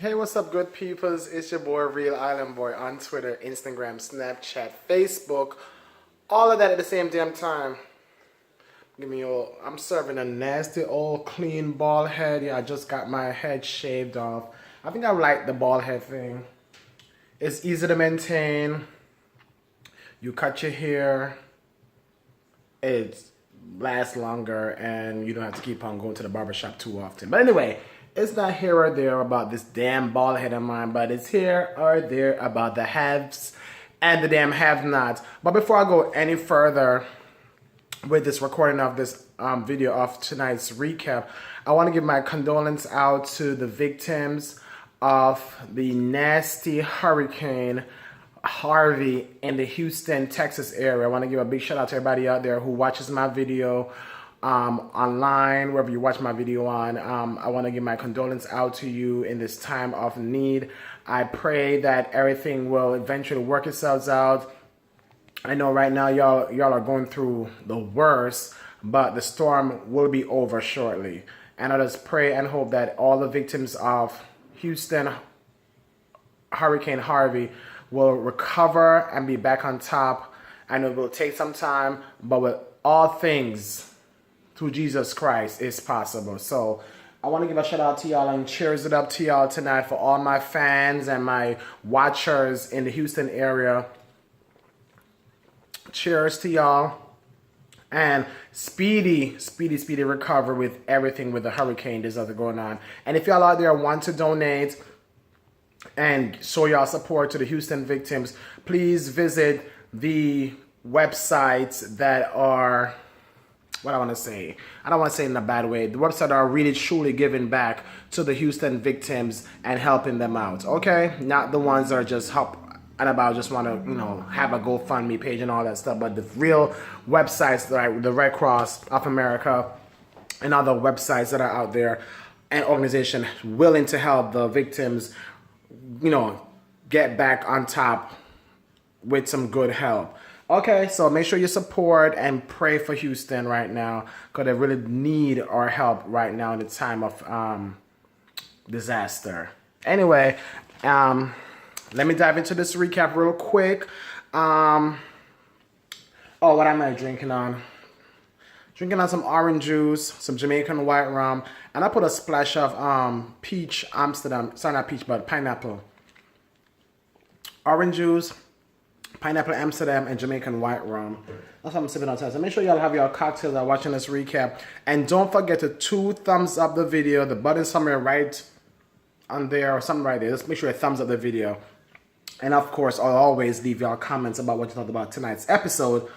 Hey, what's up, good peoples? It's your boy, Real Island Boy, on Twitter, Instagram, Snapchat, Facebook, all of that at the same damn time. I'm serving a nasty old clean bald head. Yeah, I just got my head shaved off. I think I like the bald head thing. It's easy to maintain. You cut your hair, it lasts longer, and you don't have to keep on going to the barbershop too often. But anyway, it's not here or there about this damn bald head of mine, but it's here or there about the haves and the damn have-nots. But before I go any further with this recording of this video of tonight's recap, I want to give my condolence out to the victims of the nasty hurricane Harvey in the Houston, Texas area. I want to give a big shout out to everybody out there who watches my video online, wherever you watch my video on. I want to give my condolence out to you in this time of need. I pray that everything will eventually work itself out. I know right now y'all are going through the worst, but the storm will be over shortly. And I just pray and hope that all the victims of Houston Hurricane Harvey will recover and be back on top. I know it will take some time, but with all things through Jesus Christ is possible. So I want to give a shout out to y'all and cheers it up to y'all tonight for all my fans and my watchers in the Houston area. Cheers to y'all. And speedy recovery with everything with the hurricane that's going on. And if y'all out there want to donate and show y'all support to the Houston victims, please visit the websites that are, what I want to say, I don't want to say in a bad way, the websites are really truly giving back to the Houston victims and helping them out, okay? Not the ones that are just help and about just want to, have a GoFundMe page and all that stuff, but the real websites like the Red Cross of America and other websites that are out there and organizations willing to help the victims, get back on top with some good help. Okay, so make sure you support and pray for Houston right now, because they really need our help right now in the time of disaster. Anyway, let me dive into this recap real quick. Oh, what am I drinking on? Drinking on some orange juice, some Jamaican white rum, and I put a splash of peach Amsterdam. Sorry, not peach, but pineapple. Orange juice, pineapple Amsterdam, and Jamaican white rum. That's what I'm sipping on tonight. So make sure y'all have your cocktails while watching this recap. And don't forget to 2 thumbs up the video. The button somewhere right on there or something right there. Just make sure you thumbs up the video. And of course, I'll always leave y'all comments about what you thought about tonight's episode.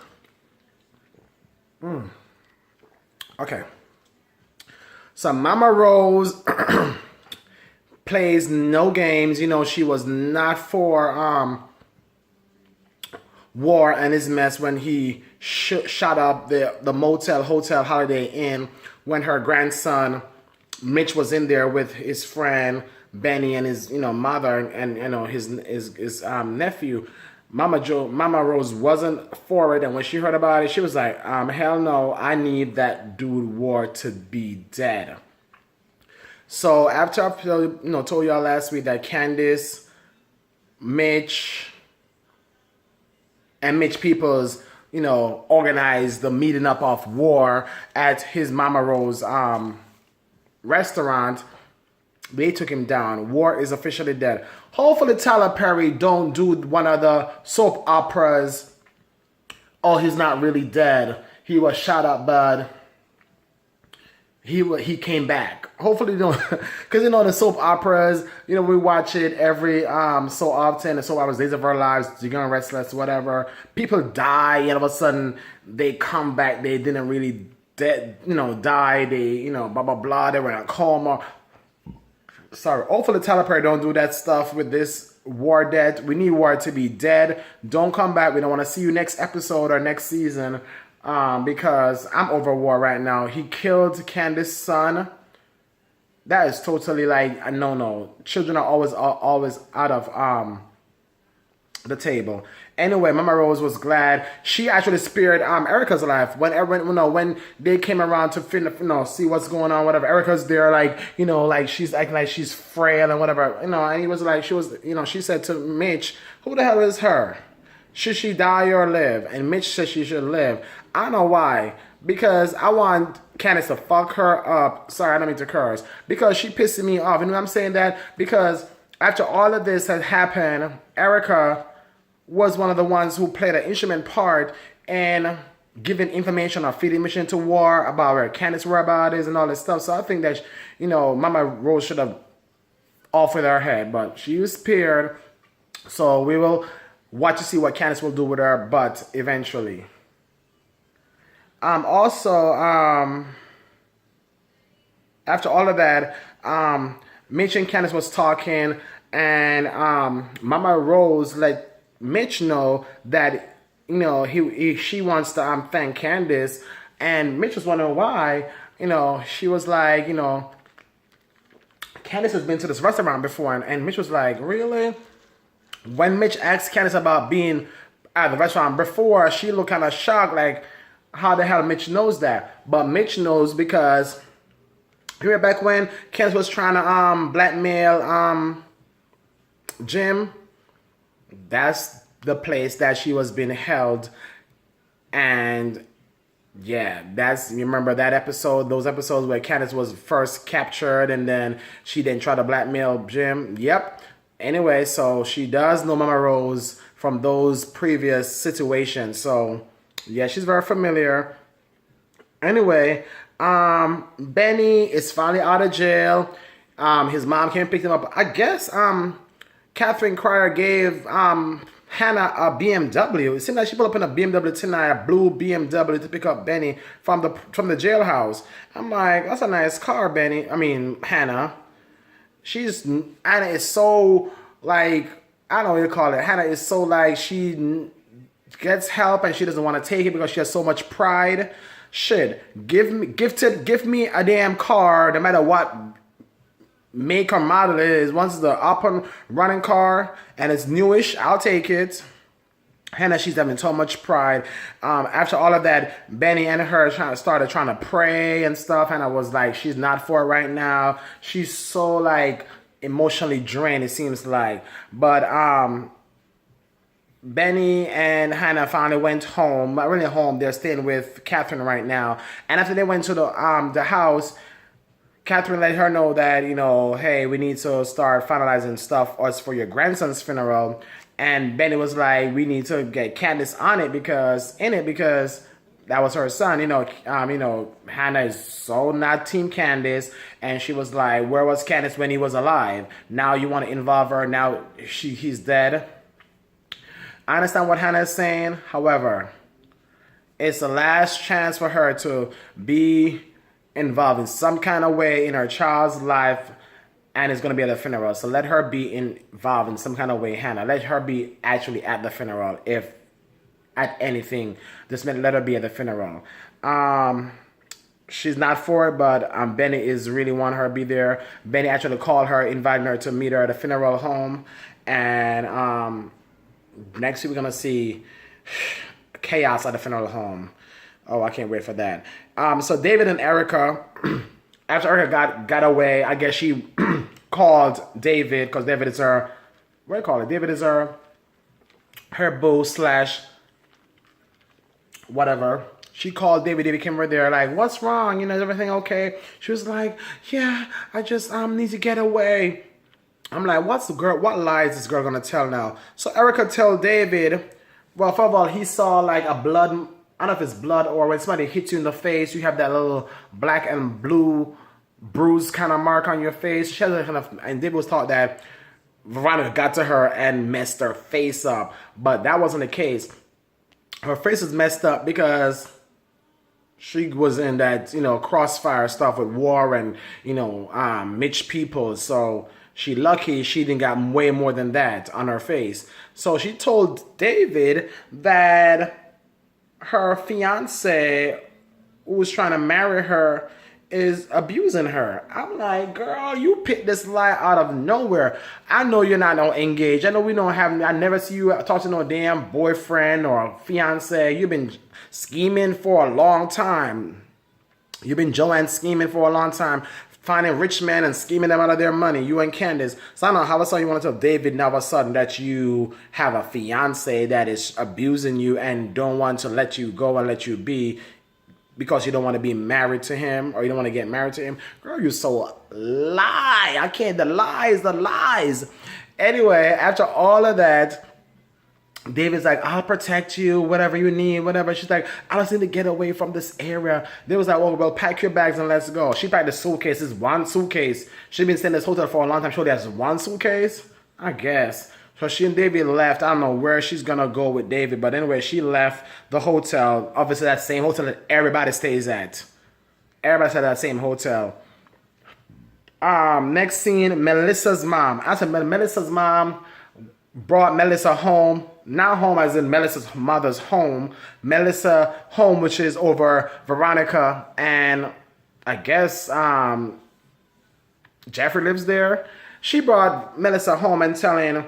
Okay. So Mama Rose plays no games. She was not for war and his mess when he shot up the motel, hotel, Holiday Inn when her grandson Mitch was in there with his friend Benny and his mother and his nephew. Mama Rose wasn't for it, and when she heard about it, she was like, hell no, I need that dude War to be dead. So after I told y'all last week that Candace, Mitch, and Mitch Peoples organized the meeting up of War at his Mama Rose restaurant, they took him down. War is officially dead. Hopefully Tyler Perry don't do one of the soap operas. Oh, he's not really dead. He was shot up, but he came back. Hopefully don't, because the soap operas, we watch it every so often. The soap operas, Days of Our Lives, You're Gonna Restless, whatever. People die, and all of a sudden they come back. They didn't really die. They blah blah blah. They were in a coma. Sorry. Hopefully Tyler Perry don't do that stuff with this War dead. We need War to be dead. Don't come back. We don't want to see you next episode or next season. Because I'm over War right now. He killed Candace's son. That is totally like a no-no. Children are always out of the table. Anyway, Mama Rose was glad. She actually spared Erica's life when they came around to see what's going on, whatever. Erica's there, like, like she's acting like she's frail and whatever, and he was like, she said to Mitch, who the hell is her? Should she die or live? And Mitch said she should live. I don't know why. Because I want Candace to fuck her up. Sorry, I don't mean to curse. Because she pissing me off. You know what I'm saying that? Because after all of this had happened, Erica was one of the ones who played an instrument part in giving information on feeding mission to war about where Candace whereabouts is and all this stuff. So I think that, Mama Rose should have offered her head. But she was spared. So we will watch to see what Candace will do with her butt eventually. Also, after all of that, Mitch and Candace was talking, and Mama Rose let Mitch know that she wants to thank Candace, and Mitch was wondering why. She was like, Candace has been to this restaurant before, and Mitch was like, really? When Mitch asked Candace about being at the restaurant before, she looked kind of shocked, like, how the hell Mitch knows that? But Mitch knows because remember back when Candace was trying to blackmail Jim? That's the place that she was being held. And yeah, you remember that episode, those episodes where Candace was first captured and then she didn't try to blackmail Jim? Yep. Anyway, so she does know Mama Rose from those previous situations. So yeah, she's very familiar. Anyway, Benny is finally out of jail. His mom came and picked him up. I guess Catherine Cryer gave Hannah a BMW. It seemed like she pulled up in a BMW tonight, a blue BMW, to pick up Benny from the jailhouse. I'm like, that's a nice car, Hannah. Hannah is so, like, I don't know what you call it. Hannah is so, like, she gets help and she doesn't want to take it because she has so much pride. Shit, give me a damn car, no matter what make or model it is. Once it's the up and running car and it's newish, I'll take it. Hannah, she's having so much pride. After all of that, Benny and her started trying to pray and stuff. Hannah was like, she's not for it right now. She's so, like, emotionally drained, it seems like. But Benny and Hannah finally went home. Not really home. They're staying with Catherine right now. And after they went to the house, Catherine let her know that, hey, we need to start finalizing stuff as for your grandson's funeral. And Benny was like, we need to get Candace on it because that was her son. Hannah is so not Team Candace, and she was like, where was Candace when he was alive? Now you want to involve her. Now he's dead. I understand what Hannah is saying. However, it's the last chance for her to be involved in some kind of way in her child's life, and it's going to be at the funeral. So let her be involved in some kind of way, Hannah. Let her be actually at the funeral, if at anything. Just let her be at the funeral. She's not for it, but Benny is really wanting her to be there. Benny actually called her, inviting her to meet her at the funeral home. And next week we're going to see chaos at the funeral home. Oh, I can't wait for that. So David and Erica, after Erica got away, I guess she called David, because David is her, what do you call it? David is her boo / whatever. She called David. David came over there like, what's wrong? Is everything okay? She was like, yeah, I just need to get away. I'm like, what lies is this girl gonna tell now? So Erica told David, well, first of all, he saw like a blood, I don't know if it's blood or when somebody hits you in the face, you have that little black and blue bruise kind of mark on your face. She has and David was taught that Veronica got to her and messed her face up. But that wasn't the case. Her face was messed up because she was in that, crossfire stuff with War and, Mitch people. So she lucky she didn't got way more than that on her face. So she told David that her fiance, who was trying to marry her, is abusing her. I'm like, girl, you picked this lie out of nowhere. I know you're not no engaged. I know we don't have, I never see you talk to no damn boyfriend or fiance. You've been scheming for a long time. You've been Joanne scheming for a long time, finding rich men and scheming them out of their money, you and Candace. So I don't know how you want to tell David now all of a sudden that you have a fiance that is abusing you and don't want to let you go and let you be because you don't want to be married to him or you don't want to get married to him. Girl, you so lie. I can't, the lies. Anyway, after all of that, David's like, I'll protect you, whatever you need, whatever. She's like, I just need to get away from this area. They was like, well, pack your bags and let's go. She packed the suitcase. It's one suitcase. She's been staying in this hotel for a long time. She only has one suitcase, I guess. So she and David left. I don't know where she's going to go with David. But anyway, she left the hotel. Obviously, that same hotel that everybody stays at. Everybody's at that same hotel. Next scene, Melissa's mom. I said, Melissa's mom brought Melissa home. Not home as in Melissa's mother's home. Melissa home, which is over Veronica. And I guess Jeffrey lives there. She brought Melissa home and telling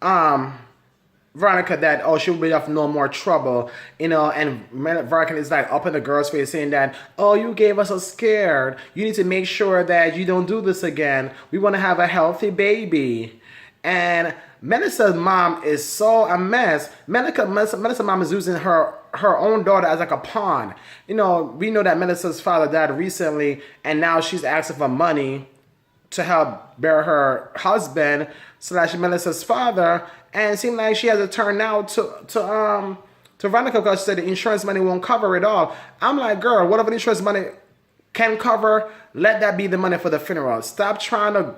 Veronica that, oh, she'll be off no more trouble, you know, and Veronica is like up in the girl's face saying that, oh, you gave us a scared. You need to make sure that you don't do this again. We want to have a healthy baby. And Melissa's mom is so a mess. Melissa's mom is using her own daughter as like a pawn. You know, we know that Melissa's father died recently, and now she's asking for money to help bear her husband / Melissa's father, and it seemed like she has to turn now to Veronica because she said the insurance money won't cover it all. I'm like, girl, whatever the insurance money can cover, let that be the money for the funeral. Stop trying to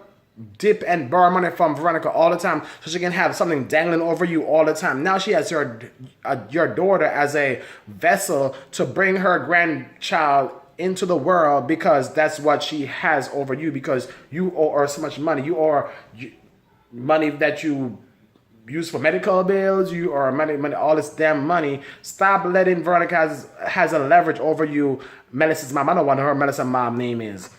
dip and borrow money from Veronica all the time so she can have something dangling over you all the time. Now she has your daughter as a vessel to bring her grandchild into the world because that's what she has over you because you owe her so much money. You owe money that you use for medical bills, you owe money, all this damn money. Stop letting Veronica has a leverage over you. Melissa's mom, I don't know what her Melissa's mom name is.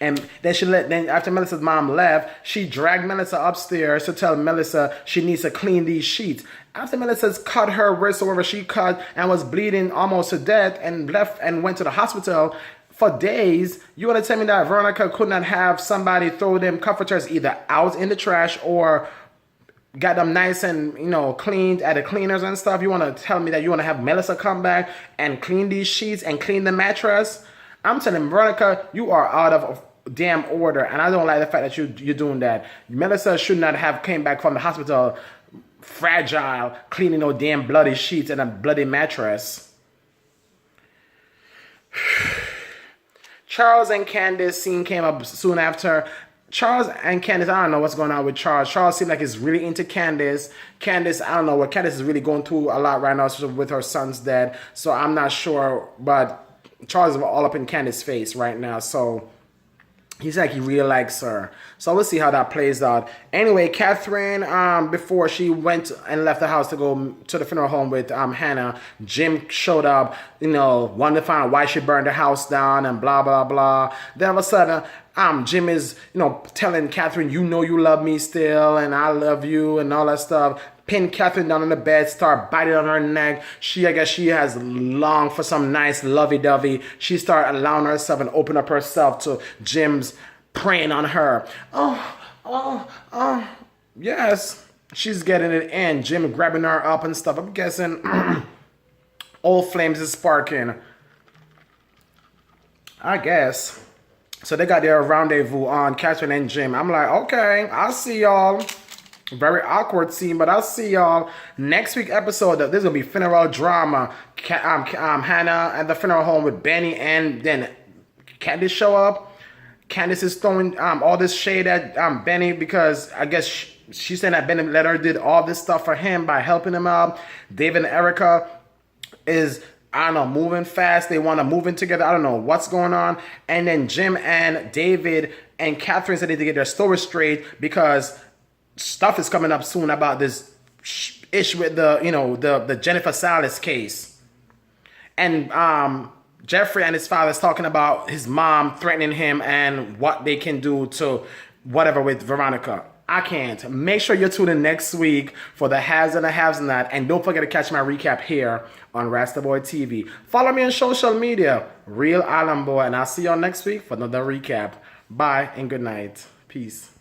And then after Melissa's mom left, she dragged Melissa upstairs to tell Melissa she needs to clean these sheets. After Melissa's cut her wrist or whatever she cut and was bleeding almost to death and left and went to the hospital for days, you want to tell me that Veronica could not have somebody throw them comforters either out in the trash or got them nice and, you know, cleaned at the cleaners and stuff? You want to tell me that you want to have Melissa come back and clean these sheets and clean the mattress? I'm telling Veronica, you are out of damn order, and I don't like the fact that you're doing that. Melissa should not have came back from the hospital fragile, cleaning no damn bloody sheets and a bloody mattress. Charles and Candace scene came up soon after. Charles and Candace, I don't know what's going on with Charles. Charles seems like he's really into Candace. Candace, I don't know what Candace is really going through a lot right now with her son's dead. So I'm not sure, but Charles is all up in Candace's face right now. So he's like he really likes her. So we'll see how that plays out. Anyway, Catherine, before she went and left the house to go to the funeral home with Hannah, Jim showed up, you know, wanted to find out why she burned the house down and blah, blah, blah. Then all of a sudden, Jim is, you know, telling Catherine, you know you love me still and I love you and all that stuff. Pin Catherine down on the bed, start biting on her neck. I guess she has longed for some nice lovey-dovey. She started allowing herself and open up herself to Jim's preying on her. Yes. She's getting it in. Jim grabbing her up and stuff. I'm guessing old flames is sparking. I guess. So they got their rendezvous on, Catherine and Jim. I'm like, okay, I'll see y'all. Very awkward scene, but I'll see y'all next week episode. There's going to be funeral drama. Hannah at the funeral home with Benny, and then Candace show up. Candace is throwing all this shade at Benny because I guess she said that Benny let her did all this stuff for him by helping him out. David and Erica is, I don't know, moving fast. They want to move in together. I don't know what's going on. And then Jim and David and Catherine said they need to get their story straight because stuff is coming up soon about this issue with the Jennifer Salas case. And Jeffrey and his father is talking about his mom threatening him and what they can do to whatever with Veronica. I can't. Make sure you tune in next week for the haves and the haves not. And don't forget to catch my recap here on Rasta Boy TV. Follow me on social media, Real Island Boy. And I'll see y'all next week for another recap. Bye and good night. Peace.